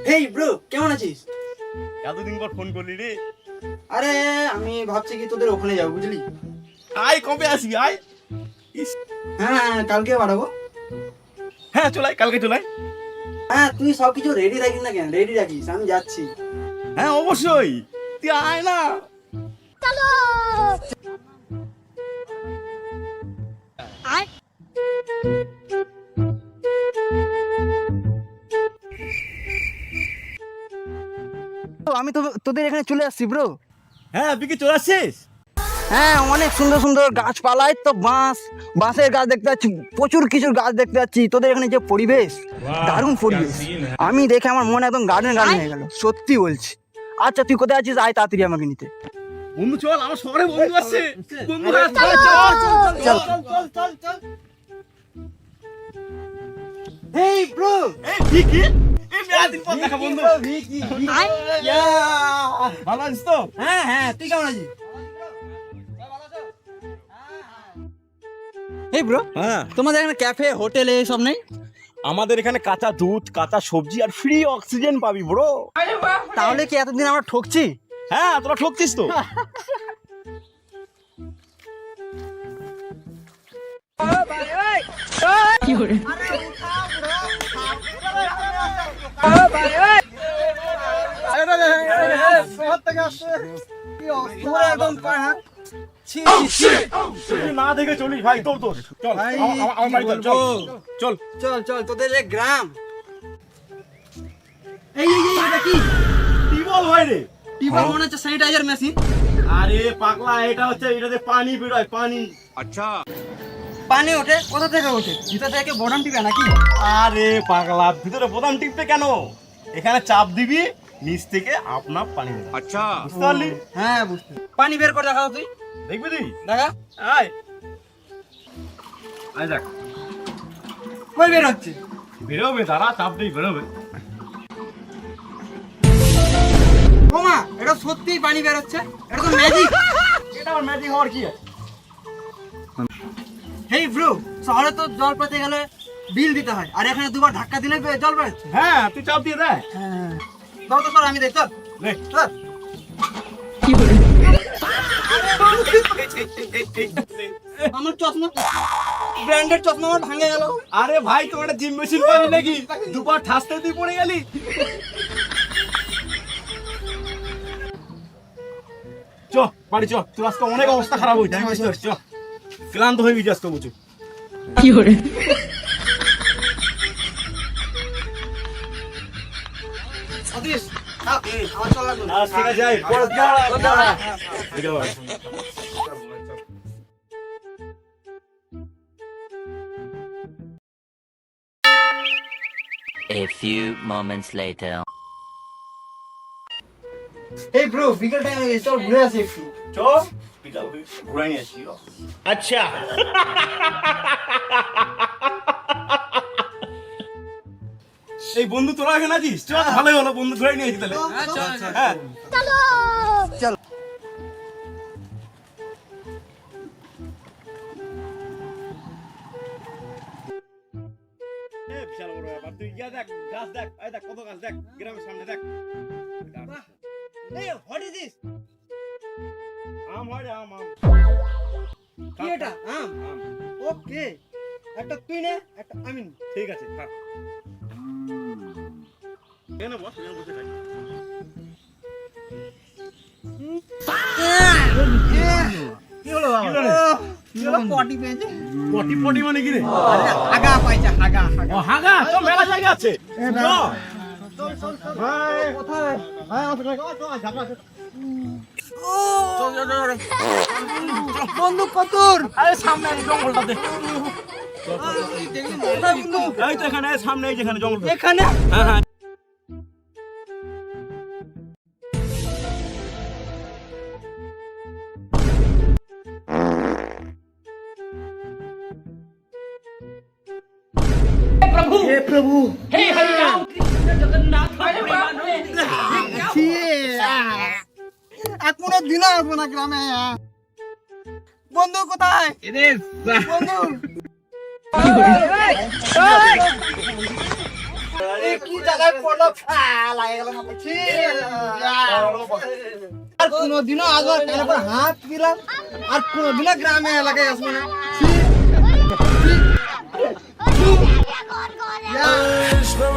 Hey bro, কেমন আছিস? এতদিন পর ফোন করলি রে। আরে আমি ভাবছি কি তোদের ওখানে যাবো, বুঝলি? আয়, কবে আসবি? আয়। হ্যাঁ, কালকে বাড়াবো। হ্যাঁ চলাই, কালকে চলাই। হ্যাঁ, তুই সবকিছু রেডি রাখিস না কেন? রেডি রাখিস, আমি যাচ্ছি। হ্যাঁ অবশ্যই, তুই আয় না। আমি তো তোদের এখানে চলে আসছি ব্রো। হ্যাঁ তুই কি চলে আসছিস? হ্যাঁ, অনেক সুন্দর সুন্দর গাছপালায় তো বাঁশের গাছ দেখতে পাচ্ছি, প্রচুর কিছু গাছ দেখতে পাচ্ছি। তোদের এখানে যে পরিবেশ, দারুণ পরিবেশ। আমি দেখে আমার মনে একদম গার্ডেন হয়ে গেল, সত্যি বলছি। আচ্ছা তুই কোথায় আছিস? আয় তাড়াতাড়ি আমাকে নিতে। বন্ধু চল, আমার শহরে বন্ধু আসছে। বন্ধু আসছে, চল, চল, চল, চল। হেই ব্রো, এই ভিকি, এই মেয়াদিন পর দেখা বন্ধু। ভালো আছিস তো? হ্যাঁ হ্যাঁ, তুই কেমন আছিস? এই ব্রো, হ্যাঁ তোমাদের এখানে ক্যাফে হোটেল এসব নেই? আমাদের এখানে কাঁচা দুধ, কাঁচা সবজি আর ফ্রি অক্সিজেন পাবি ব্রো। তাহলে কি এতদিন আমরা ঠকছি? হ্যাঁ তোরা ঠকছিস তো। তুই না দেখে চলিস ভাই, তোর তোর চল ভাই, আমার বাড়ি চল, চল চল। চল চল, তোদের যে গ্রাম। এই এই এই, এটা কি? টিবল ভাই রে। টিউবওয়েল মনে হচ্ছে স্যানিটাইজার মেশিন। আরে পাগলা, এটা হচ্ছে, এটাতে পানি বেরোয়, পানি। পানি ওঠে? কোথা থেকে ওঠে? ভিতর থেকে বটন টিপে নাকি? আরে পাগলা, ভিতরে বোতাম টিপতে কেন? এখানে চাপ দিবি, নিচ থেকে আপনা পানি বেরোবে। আচ্ছা বুঝতে পারলি? হ্যাঁ বুঝতে। পানি বের করে দেখাও তুই, দেখবি তুই? দেখা। আয় আয় দেখ, কই বের হচ্ছে? বেরোবে, দাঁড়া, চাপ দিই বেরোবে। ওমা, এটা সত্যিই পানি বের হচ্ছে? এটা তো ম্যাজিক। এটা আমার ম্যাজিক হওয়ার কি আছে? হেই ব্রো, শহরে তো জল পেতে গেলে বিল দিতে হয়, আর এখানে দুবার ধাক্কা দিলে জল বেরোচ্ছে। হ্যাঁ তুই চাপ দিয়ে দেখ। হ্যাঁ, দাও তো স্যার, আমি দেখ। চল দেখ। চল। আমার চশমা, ব্র্যান্ডেড চশমা আমার ভাঙে গেল। আরে ভাই, তোমার একটা জিম মেশিন পাবি নাকি? দুবার ঠাসতে তুই পড়ে গেলি। চ বাড়ি চ, তোর আজকে অনেক অবস্থা খারাপ হয়েছে, আমি বুঝতে পারছি। চ, ক্লান্ত হয়ে গেছি আজকে বুঝু। সতীশ, থাক, আমার চল লাগবে। ঠিক আছে, আয়, পরে যা। ঠিক আছে। A few moments later. এই ব্রো, বিকেল টাইম হয়ে গেছে, চল ঘুরে আসি একটু। চ, বিকাল ঘুরাই নিয়ে আসি। আচ্ছা এই বন্ধু, তোরা এখানে আছিস? চল, ভালোই হলো, বন্ধু ঘুরাই নিয়ে আসি তাহলে। হ্যাঁ চল। বিশাল বড় ব্যাপার। তুই গিয়া দেখ, গাছ দেখ, এই দেখ কত গাছ, দেখ গ্রামের সামনে দেখ। এই, হোয়াট ইজ দিস? আম হয় রে, আম। কি এটা? আম? আম। ওকে, একটা তুই নে, একটা আমি নিই। ঠিক আছে, খা। এখানে বস, এখানে বসে খাই। কি হলো বাবা? কি হলো রে? কি হলো? পটি পেয়েছে? পটি পটি মানে কি রে? হাগা পাইছে, হাগা। ও হাগা, তো মেলা জায়গা আছে। চল। চল। ভাই কোথায়? ভাই আমার সাথে ঝগড়া আছে। বন্দুক কতর? আরে সামনে এই জঙ্গলটাতে। কোথায় বন্দুক? এই তো এখানে, সামনে এই যেখানে জঙ্গল। এখানে? হ্যাঁ হ্যাঁ। हे प्रभु, हे हरि राम कृष्ण जगन्नाथ এখনো দিন আসবো না গ্রামে। বন্ধু কোথায় বন্ধু কি জায়গায় পড়লো আর কোনোদিনও আসবো কানে পর হাত দিলাম আর কোনোদিনও গ্রামে এলাকায় আসবো না इश्क